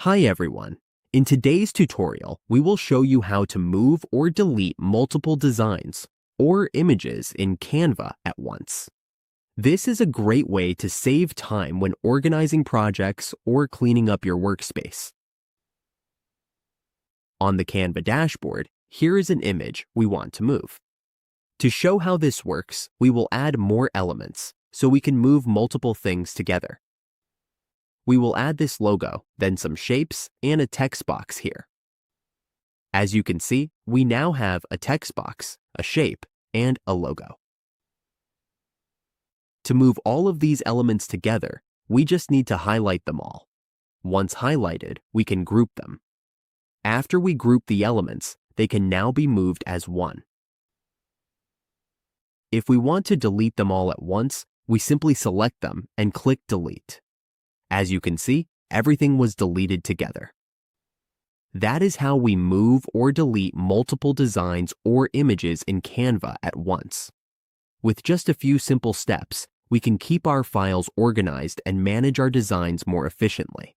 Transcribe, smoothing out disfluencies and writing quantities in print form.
Hi everyone. In today's tutorial, we will show you how to move or delete multiple designs or images in Canva at once. This is a great way to save time when organizing projects or cleaning up your workspace. On the Canva dashboard, here is an image we want to move. To show how this works, we will add more elements so we can move multiple things together. We will add this logo, then some shapes and a text box here. As you can see, we now have a text box, a shape, and a logo. To move all of these elements together, we just need to highlight them all. Once highlighted, we can group them. After we group the elements, they can now be moved as one. If we want to delete them all at once, we simply select them and click Delete. As you can see, everything was deleted together. That is how we move or delete multiple designs or images in Canva at once. With just a few simple steps, we can keep our files organized and manage our designs more efficiently.